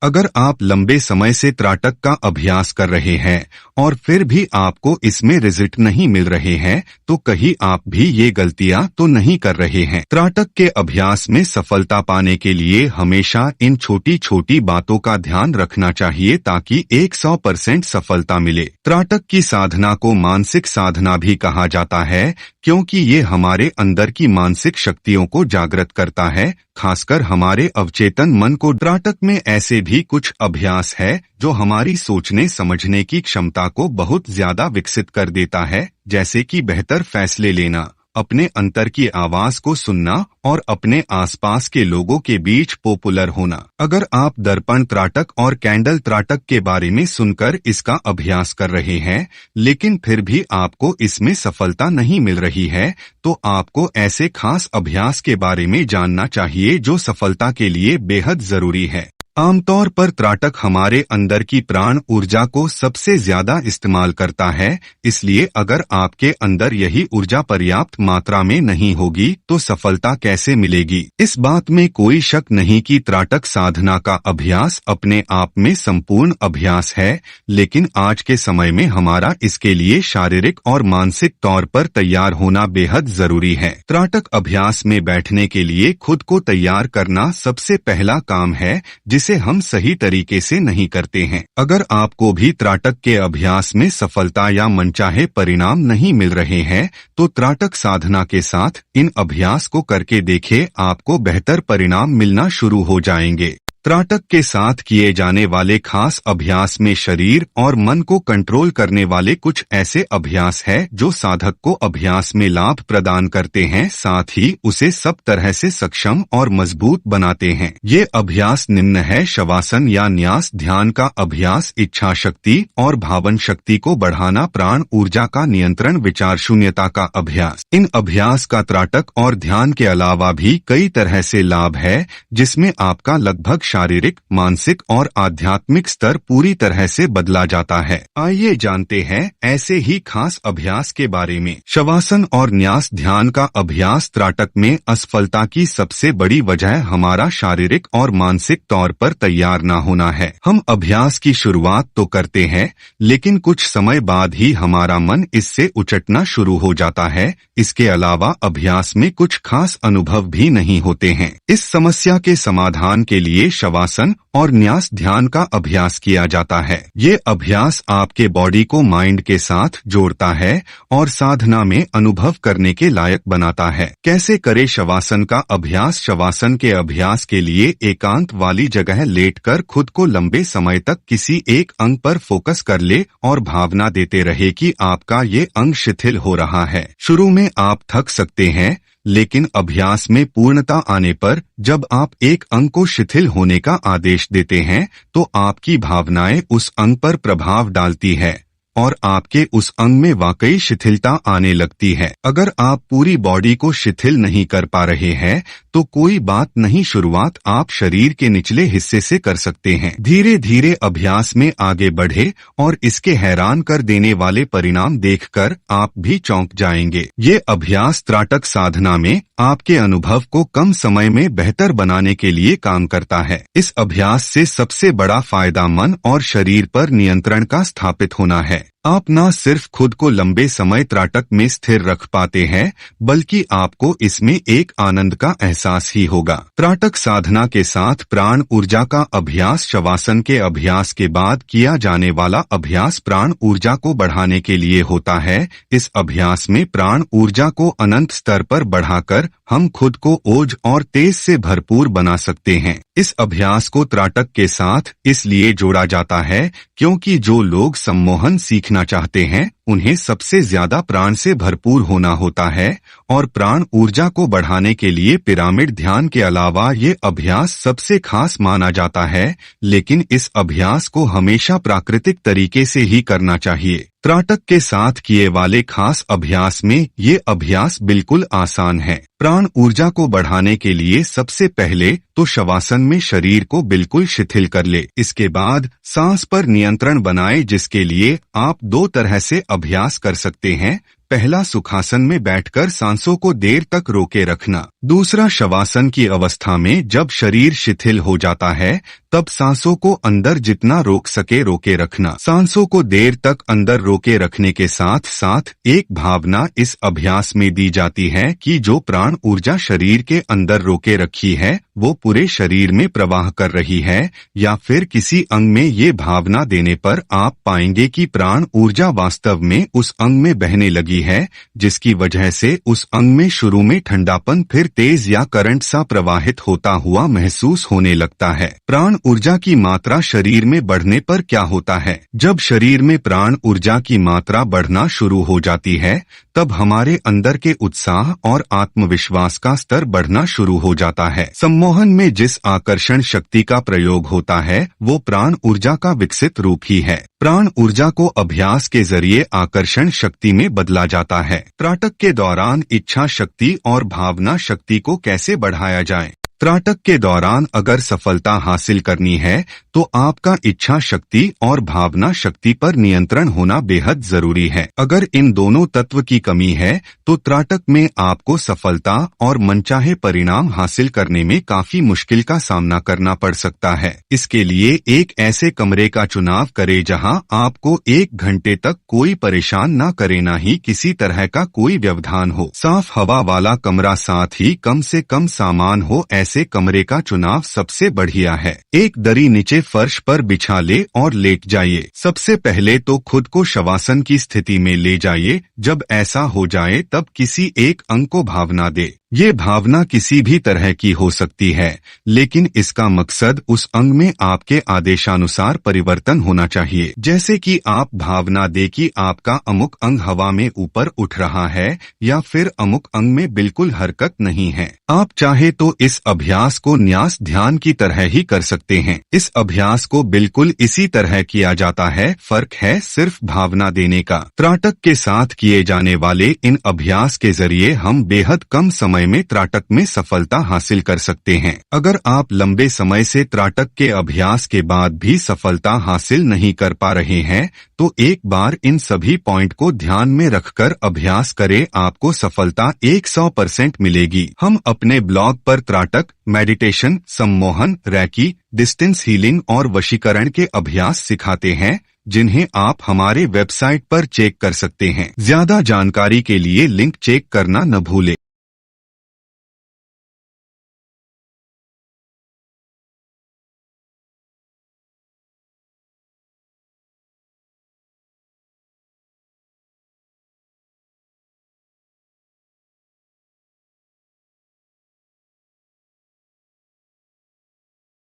अगर आप लंबे समय से त्राटक का अभ्यास कर रहे हैं और फिर भी आपको इसमें रिजल्ट नहीं मिल रहे हैं, तो कहीं आप भी ये गलतियां तो नहीं कर रहे हैं। त्राटक के अभ्यास में सफलता पाने के लिए हमेशा इन छोटी छोटी बातों का ध्यान रखना चाहिए ताकि 100% सफलता मिले। त्राटक की साधना को मानसिक साधना भी कहा जाता है क्योंकि ये हमारे अंदर की मानसिक शक्तियों को जागृत करता है, खासकर हमारे अवचेतन मन को। त्राटक में ऐसे भी कुछ अभ्यास है जो हमारी सोचने समझने की क्षमता को बहुत ज्यादा विकसित कर देता है, जैसे कि बेहतर फैसले लेना, अपने अंतर की आवाज को सुनना और अपने आसपास के लोगों के बीच पॉपुलर होना। अगर आप दर्पण त्राटक और कैंडल त्राटक के बारे में सुनकर इसका अभ्यास कर रहे हैं लेकिन फिर भी आपको इसमें सफलता नहीं मिल रही है, तो आपको ऐसे खास अभ्यास के बारे में जानना चाहिए जो सफलता के लिए बेहद जरूरी है। आमतौर पर त्राटक हमारे अंदर की प्राण ऊर्जा को सबसे ज्यादा इस्तेमाल करता है, इसलिए अगर आपके अंदर यही ऊर्जा पर्याप्त मात्रा में नहीं होगी तो सफलता कैसे मिलेगी। इस बात में कोई शक नहीं कि त्राटक साधना का अभ्यास अपने आप में संपूर्ण अभ्यास है, लेकिन आज के समय में हमारा इसके लिए शारीरिक और मानसिक तौर पर तैयार होना बेहद जरूरी है। त्राटक अभ्यास में बैठने के लिए खुद को तैयार करना सबसे पहला काम है जिसे हम सही तरीके से नहीं करते हैं। अगर आपको भी त्राटक के अभ्यास में सफलता या मनचाहे परिणाम नहीं मिल रहे हैं, तो त्राटक साधना के साथ इन अभ्यास को करके देखें, आपको बेहतर परिणाम मिलना शुरू हो जाएंगे। त्राटक के साथ किए जाने वाले खास अभ्यास में शरीर और मन को कंट्रोल करने वाले कुछ ऐसे अभ्यास है जो साधक को अभ्यास में लाभ प्रदान करते हैं, साथ ही उसे सब तरह से सक्षम और मजबूत बनाते हैं। ये अभ्यास निम्न है: शवासन या न्यास ध्यान का अभ्यास, इच्छा शक्ति और भावन शक्ति को बढ़ाना, प्राण ऊर्जा का नियंत्रण, विचार शून्यता का अभ्यास। इन अभ्यास का त्राटक और ध्यान के अलावा भी कई तरह से लाभ है, जिसमें आपका लगभग शारीरिक, मानसिक और आध्यात्मिक स्तर पूरी तरह से बदला जाता है। आइए जानते हैं ऐसे ही खास अभ्यास के बारे में। शवासन और न्यास ध्यान का अभ्यास त्राटक में असफलता की सबसे बड़ी वजह हमारा शारीरिक और मानसिक तौर पर तैयार न होना है। हम अभ्यास की शुरुआत तो करते हैं, लेकिन कुछ समय बाद ही हमारा मन इससे उचटना शुरू हो जाता है। इसके अलावा अभ्यास में कुछ खास अनुभव भी नहीं होते हैं। इस समस्या के समाधान के लिए शवासन और न्यास ध्यान का अभ्यास किया जाता है। ये अभ्यास आपके बॉडी को माइंड के साथ जोड़ता है और साधना में अनुभव करने के लायक बनाता है। कैसे करें शवासन का अभ्यास? शवासन के अभ्यास के लिए एकांत वाली जगह लेटकर खुद को लंबे समय तक किसी एक अंग पर फोकस कर ले और भावना देते रहे कि आपका ये अंग शिथिल हो रहा है। शुरू में आप थक सकते हैं, लेकिन अभ्यास में पूर्णता आने पर जब आप एक अंग को शिथिल होने का आदेश देते हैं, तो आपकी भावनाएं उस अंग पर प्रभाव डालती है और आपके उस अंग में वाकई शिथिलता आने लगती है। अगर आप पूरी बॉडी को शिथिल नहीं कर पा रहे हैं तो कोई बात नहीं, शुरुआत आप शरीर के निचले हिस्से से कर सकते हैं। धीरे धीरे अभ्यास में आगे बढ़े और इसके हैरान कर देने वाले परिणाम देखकर आप भी चौंक जाएंगे। ये अभ्यास त्राटक साधना में आपके अनुभव को कम समय में बेहतर बनाने के लिए काम करता है। इस अभ्यास से सबसे बड़ा फायदा मन और शरीर पर नियंत्रण का स्थापित होना है। आप न सिर्फ खुद को लंबे समय त्राटक में स्थिर रख पाते हैं, बल्कि आपको इसमें एक आनंद का एहसास ही होगा। त्राटक साधना के साथ प्राण ऊर्जा का अभ्यास। शवासन के अभ्यास के बाद किया जाने वाला अभ्यास प्राण ऊर्जा को बढ़ाने के लिए होता है। इस अभ्यास में प्राण ऊर्जा को अनंत स्तर पर बढ़ाकर हम खुद को ओज और तेज से भरपूर बना सकते हैं। इस अभ्यास को त्राटक के साथ इसलिए जोड़ा जाता है क्योंकि जो लोग सम्मोहन सीखना चाहते हैं उन्हें सबसे ज्यादा प्राण से भरपूर होना होता है, और प्राण ऊर्जा को बढ़ाने के लिए पिरामिड ध्यान के अलावा ये अभ्यास सबसे खास माना जाता है। लेकिन इस अभ्यास को हमेशा प्राकृतिक तरीके से ही करना चाहिए। त्राटक के साथ किए वाले खास अभ्यास में ये अभ्यास बिल्कुल आसान है। प्राण ऊर्जा को बढ़ाने के लिए सबसे पहले तो शवासन में शरीर को बिल्कुल शिथिल कर ले। इसके बाद सांस पर नियंत्रण बनाए, जिसके लिए आप दो तरह से अभ्यास कर सकते हैं। पहला, सुखासन में बैठकर सांसों को देर तक रोके रखना। दूसरा, शवासन की अवस्था में जब शरीर शिथिल हो जाता है तब सांसों को अंदर जितना रोक सके रोके रखना। सांसों को देर तक अंदर रोके रखने के साथ साथ एक भावना इस अभ्यास में दी जाती है कि जो प्राण ऊर्जा शरीर के अंदर रोके रखी है वो पूरे शरीर में प्रवाह कर रही है, या फिर किसी अंग में ये भावना देने पर आप पाएंगे कि प्राण ऊर्जा वास्तव में उस अंग में बहने लगी है, जिसकी वजह से उस अंग में शुरू में ठंडापन फिर तेज या करंट सा प्रवाहित होता हुआ महसूस होने लगता है। प्राण ऊर्जा की मात्रा शरीर में बढ़ने पर क्या होता है? जब शरीर में प्राण ऊर्जा की मात्रा बढ़ना शुरू हो जाती है तब हमारे अंदर के उत्साह और आत्मविश्वास का स्तर बढ़ना शुरू हो जाता है। सम्मोहन में जिस आकर्षण शक्ति का प्रयोग होता है वो प्राण ऊर्जा का विकसित रूप ही है। प्राण ऊर्जा को अभ्यास के जरिए आकर्षण शक्ति में बदला जाता है। त्राटक के दौरान इच्छा शक्ति और भावना शक्ति को कैसे बढ़ाया जाए? त्राटक के दौरान अगर सफलता हासिल करनी है तो आपका इच्छा शक्ति और भावना शक्ति पर नियंत्रण होना बेहद जरूरी है। अगर इन दोनों तत्व की कमी है तो त्राटक में आपको सफलता और मनचाहे परिणाम हासिल करने में काफी मुश्किल का सामना करना पड़ सकता है। इसके लिए एक ऐसे कमरे का चुनाव करें जहां आपको 1 घंटे तक कोई परेशान न करे, न ही किसी तरह का कोई व्यवधान हो। साफ हवा वाला कमरा, साथ ही कम से कम सामान हो, ऐसे कमरे का चुनाव सबसे बढ़िया है। एक दरी नीचे फर्श पर बिछा ले और लेट जाइए। सबसे पहले तो खुद को शवासन की स्थिति में ले जाइए। जब ऐसा हो जाए तब किसी एक अंग को भावना दे। ये भावना किसी भी तरह की हो सकती है, लेकिन इसका मकसद उस अंग में आपके आदेशानुसार परिवर्तन होना चाहिए। जैसे कि आप भावना दे कि आपका अमुक अंग हवा में ऊपर उठ रहा है या फिर अमुक अंग में बिल्कुल हरकत नहीं है। आप चाहे तो इस अभ्यास को न्यास ध्यान की तरह ही कर सकते हैं। इस अभ्यास को बिल्कुल इसी तरह किया जाता है, फर्क है सिर्फ भावना देने का। त्राटक के साथ किए जाने वाले इन अभ्यास के जरिए हम बेहद कम समय में त्राटक में सफलता हासिल कर सकते हैं। अगर आप लंबे समय से त्राटक के अभ्यास के बाद भी सफलता हासिल नहीं कर पा रहे हैं तो एक बार इन सभी पॉइंट को ध्यान में रखकर अभ्यास करें, आपको सफलता 100% मिलेगी। हम अपने ब्लॉग पर त्राटक, मेडिटेशन, सम्मोहन, रैकी, डिस्टेंस हीलिंग और वशीकरण के अभ्यास सिखाते हैं, जिन्हें आप हमारे वेबसाइट पर चेक कर सकते हैं। ज्यादा जानकारी के लिए लिंक चेक करना न भूलें।